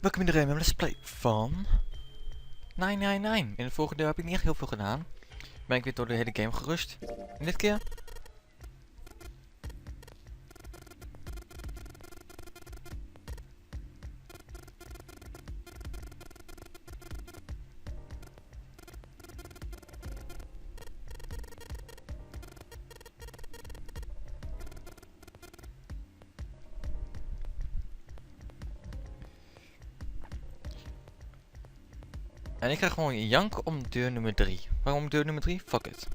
Welkom iedereen bij mijn let's play van 999. In het vorige deel heb ik niet echt heel veel gedaan. Ben ik weer door de hele game gerust. En dit keer... En ik ga gewoon janken om deur nummer 3. Waarom deur nummer 3? Fuck it.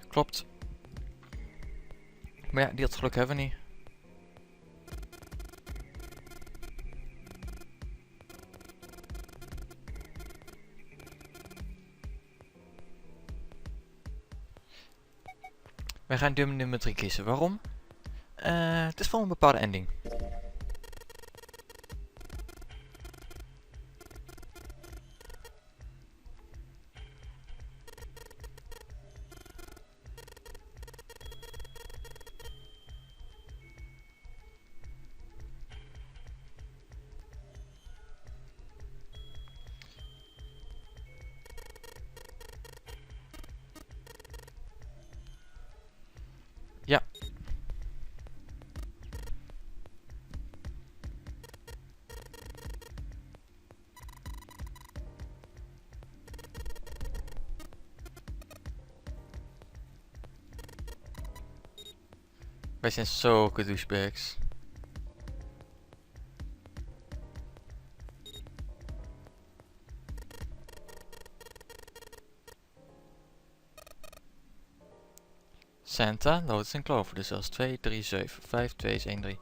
Klopt. Maar ja, die had geluk hebben we niet. Wij gaan deur nummer 3 kiezen. Waarom? Het is voor een bepaalde ending. Ja. Wij zijn zulke douchebags. Santa, Lotus en Clover. Dus als 2, 3, 7, 5, 2 is 1, 3.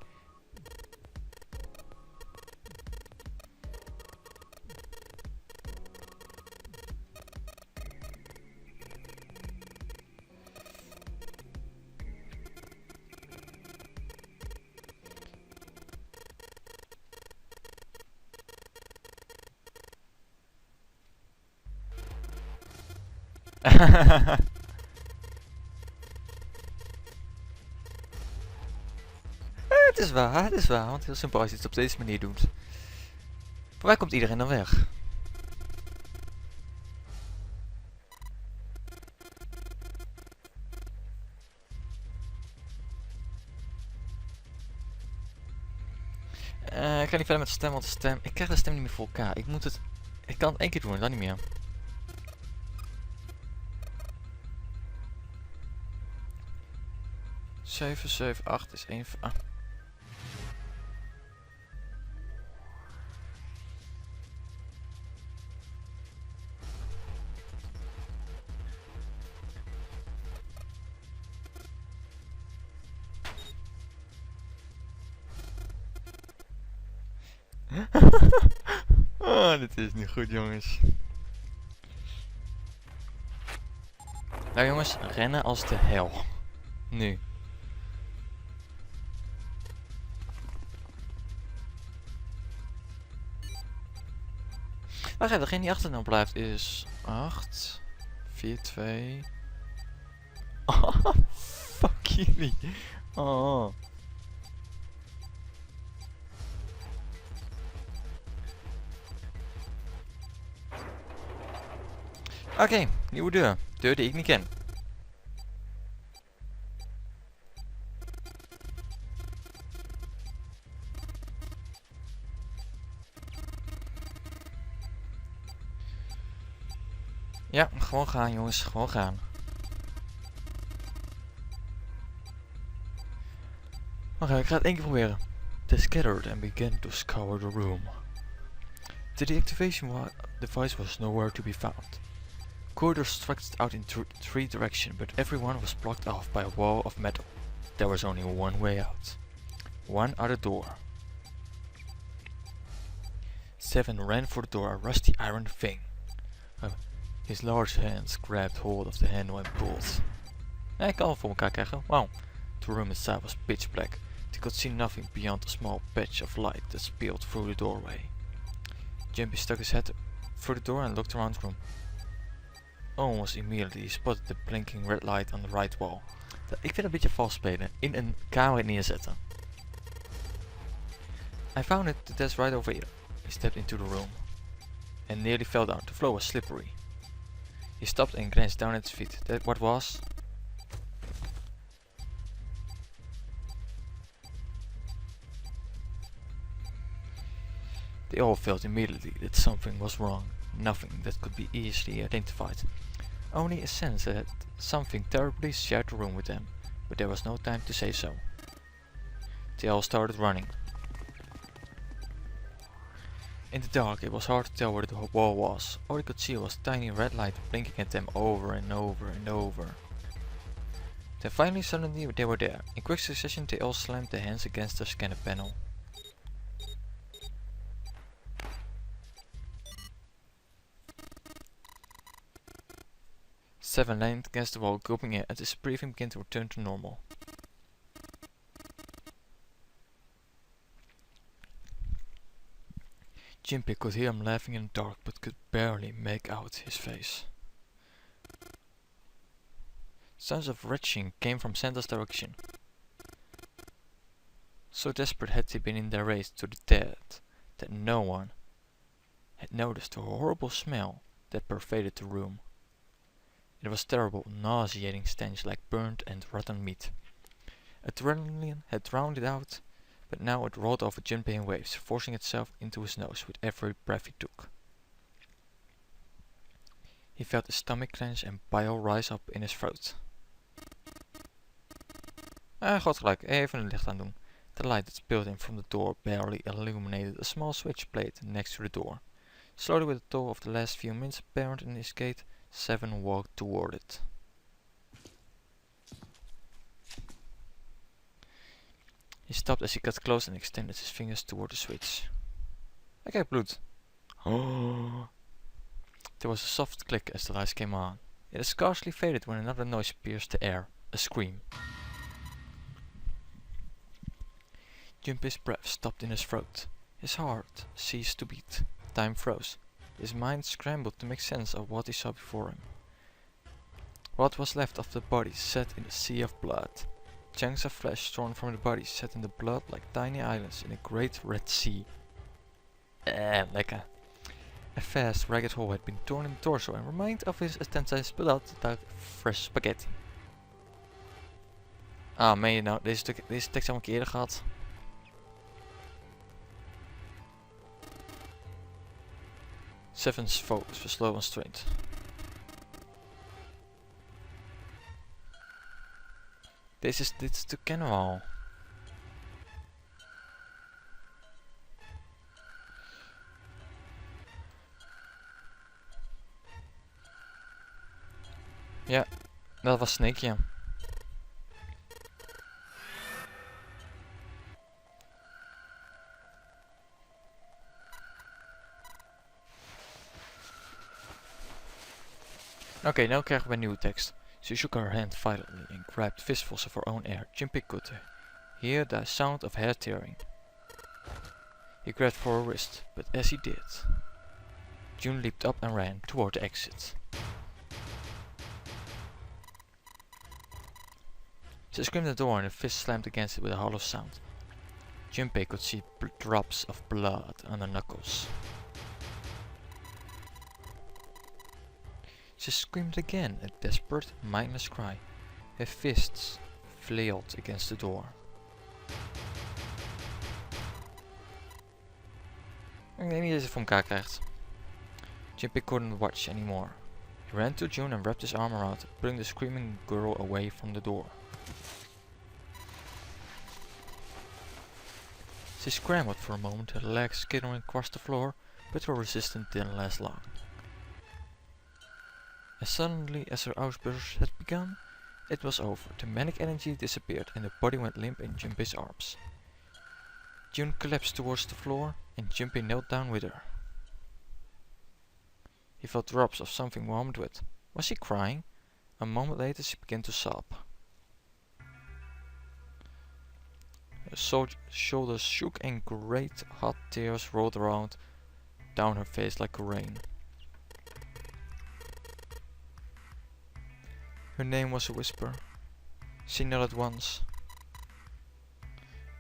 Het is waar, want heel simpel als je het op deze manier doet. Maar waar komt iedereen dan weg? Ik ga niet verder met de stem, want de stem... Ik krijg de stem niet meer voor elkaar. Ik kan het 1 keer doen en dan niet meer. Zeven, 7, 8 is 1... Ah. Oh, dit is niet goed, jongens. Nou jongens, rennen als de hel. Nu. Wacht even, degene die achternaam blijft is 8, 4, 2. Oh, fuck jullie. Oh. Oké, nieuwe deur. Deur die ik niet ken. Ja, gewoon gaan jongens, gewoon gaan. Oké, ik ga het 1 keer proberen. They scattered and began to scour the room. The deactivation device was nowhere to be found. Corridors stretched out in 3 directions, but everyone was blocked off by a wall of metal. There was only one way out. One other door. 7 ran for the door, a rusty iron thing. His large hands grabbed hold of the handle and pulled. Ik kan het voor elkaar krijgen. Wow. The room inside was pitch black. They could see nothing beyond a small patch of light that spilled through the doorway. Jimpy stuck his head through the door and looked around the room. Almost immediately he spotted the blinking red light on the right wall. Ik vind een beetje vals spelen. In een kamer neerzetten. I found it, the desk right over here. He stepped into the room and nearly fell down. The floor was slippery. He stopped and glanced down at his feet. That what was? They all felt immediately that something was wrong. Nothing that could be easily identified. Only a sense that something terribly shared the room with them, but there was no time to say so. They all started running. In the dark it was hard to tell where the wall was. All they could see was a tiny red light blinking at them over and over and over. Then finally suddenly they were there. In quick succession they all slammed their hands against the scanner panel. Seven leaned against the wall, gulping air as his breathing began to return to normal. Jimpy could hear him laughing in the dark, but could barely make out his face. Sounds of retching came from Santa's direction. So desperate had they been in their race to the dead that no one had noticed the horrible smell that pervaded the room. It was terrible, nauseating stench like burnt and rotten meat. Adrenaline had drowned it out, but now it rolled over Jimpy in waves, forcing itself into his nose with every breath he took. He felt his stomach clench and bile rise up in his throat. God gelijk, even het licht aan doen. The light that spilled in from the door barely illuminated a small switch plate next to the door. Slowly, with the toll of the last few minutes apparent in his gait, Seven walked toward it. He stopped as he got close and extended his fingers toward the switch. I krijg bloed. Oh. There was a soft click as the lights came on. It had scarcely faded when another noise pierced the air. A scream. Jimpy's breath stopped in his throat. His heart ceased to beat. Time froze. His mind scrambled to make sense of what he saw before him. What was left of the body sat in a sea of blood. Chunks of flesh torn from the body sat in the blood like tiny islands in a great red sea. Lekker. A vast ragged hole had been torn in the torso and remained of his attendant's blood like fresh spaghetti. Ah, meen je nou? Deze tekst heb ik een keer eerder gehad. Seven's focus was slow and strained. Dit stuk kennen we al. Ja, dat was Snake, ja. Oké, nu krijgen we een nieuwe tekst. She shook her hand violently and grabbed fistfuls of her own air. Jimpy could hear the sound of hair tearing. He grabbed for her wrist, but as he did, June leaped up and ran toward the exit. She screamed at the door and a fist slammed against it with a hollow sound. Jimpy could see drops of blood on her knuckles. She screamed again, a desperate, mindless cry. Her fists flailed against the door. Ik denk niet dat ze het voor elkaar krijgt. Jimpy couldn't watch anymore. He ran to June and wrapped his arm around her, pulling the screaming girl away from the door. She scrambled for a moment, her legs skittering across the floor, but her resistance didn't last long. As suddenly as her outburst had begun, it was over. The manic energy disappeared and the body went limp in Jimpy's arms. June collapsed towards the floor and Jimpy knelt down with her. He felt drops of something warm and wet. Was she crying? A moment later she began to sob. Her shoulders shook and great hot tears rolled around down her face like rain. Her name was a whisper. She nodded once.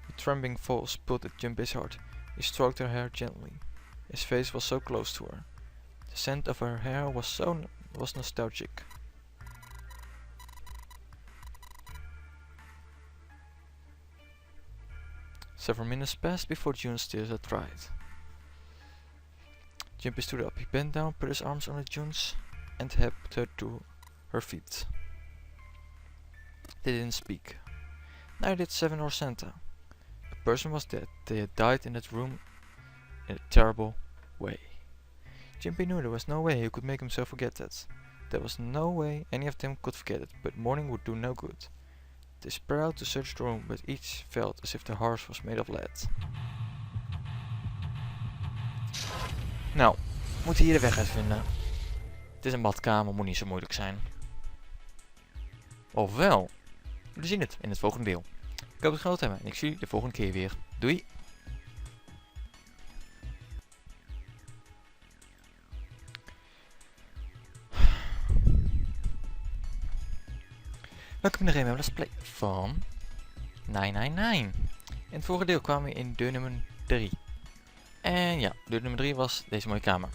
With trembling pulse pulled at Junpei's heart. He stroked her hair gently. His face was so close to her. The scent of her hair was nostalgic. Several minutes passed before June's tears had dried. Junpei stood up. He bent down, put his arms on June's, and helped her to her feet. They didn't speak. Neither did Seven or Santa. A person was dead. They had died in that room in a terrible way. Junpei knew there was no way he could make himself forget that. There was no way any of them could forget it, but mourning would do no good. They spread out to search the room, but each felt as if their heart was made of lead. Nou, we moeten hier de weg uitvinden. Het is een badkamer, moet niet zo moeilijk zijn. Of wel? We zien het in het volgende deel. Ik hoop het genoten hebben en ik zie jullie de volgende keer weer. Doei! Welkom in de game Let's Play van 999. In het vorige deel kwamen we in deur nummer 3. En ja, deur nummer 3 was deze mooie kamer.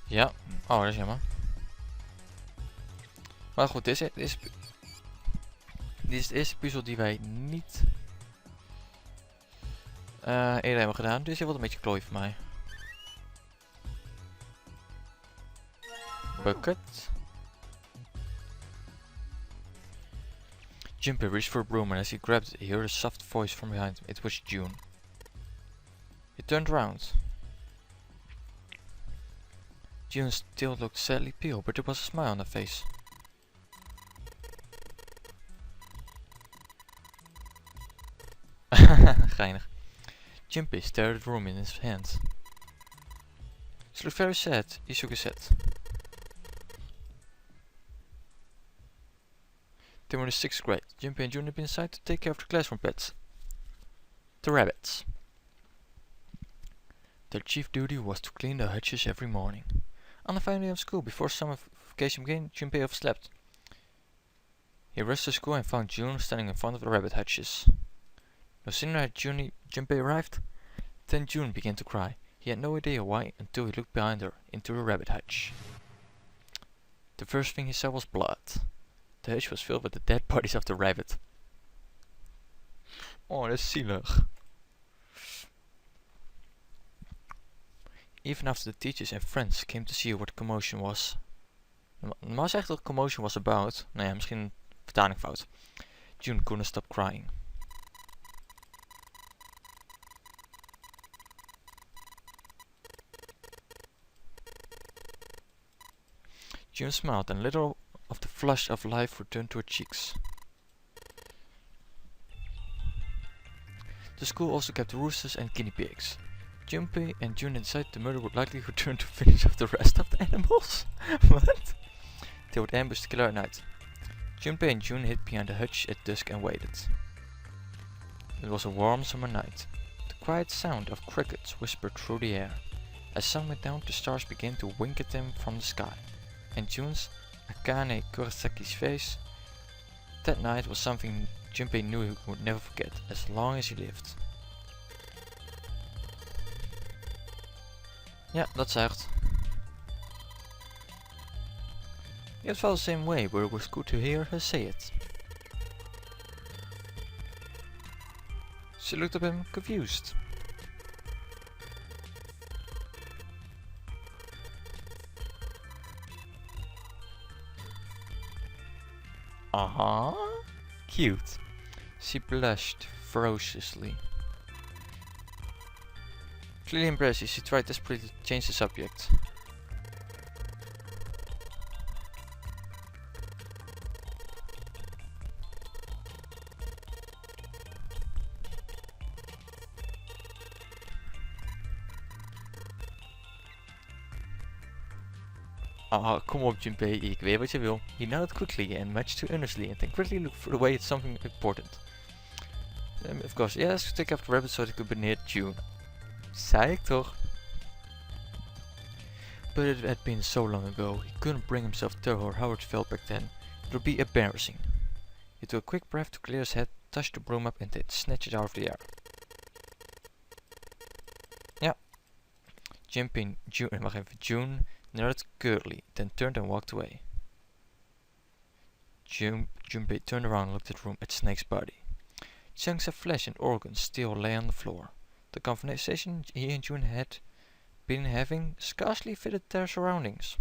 Ja, oh dat is jammer. Maar goed, dit is de eerste puzzel die wij niet eerder hebben gedaan, dus je wordt een beetje klooi voor mij. Bucket. Junpei reached for a broom and as he grabbed it, he heard a soft voice from behind him. It was June. He turned around. June still looked sadly pale, but there was a smile on her face. Geinig. Junpei stared at the room in his hand. She looked very sad. He shook his head. They were in the 6th grade. Junpei and June had been inside to take care of the classroom pets. The rabbits. Their chief duty was to clean the hutches every morning. On the final day of school, before summer vacation began, Junpei overslept. He rushed to school and found June standing in front of the rabbit hutches. No sooner had Junpei arrived, then June began to cry. He had no idea why until he looked behind her, into the rabbit hutch. The first thing he saw was blood. The hutch was filled with the dead bodies of the rabbit. Oh, dat is zielig. Even after the teachers and friends came to see what the commotion was. Normaal zegt dat commotion was about. Nou ja, misschien een vertalingfout. June couldn't stop crying. June smiled and a little of the flush of life returned to her cheeks. The school also kept roosters and guinea pigs. Junpei and June decided the murder would likely return to finish off the rest of the animals. What? They would ambush the killer at night. Junpei and June hid behind the hutch at dusk and waited. It was a warm summer night. The quiet sound of crickets whispered through the air. As sun went down, the stars began to wink at them from the sky. And June's Akane Kurisaki's face that night was something Junpei knew he would never forget as long as he lived. Ja, dat zuigt. It felt the same way, but it was good to hear her say it. She looked at him, confused. Cute. She blushed ferociously. Clearly embarrassed, she tried desperately to change the subject. Ah, kom op Junpei, ik weet wat je wil. He nodded quickly and much too earnestly and then quickly looked for the way at something important. Of course, yes, take up the rabbit so they could be near June. Zei ik toch? But it had been so long ago, he couldn't bring himself to tell her how it felt back then. It would be embarrassing. He took a quick breath to clear his head, touched the broom up and then snatched it out of the air. Ja. June nodded curtly, then turned and walked away. Junpei turned around and looked at the room at Snake's body. Chunks of flesh and organs still lay on the floor. The conversation he and June had been having scarcely fitted their surroundings.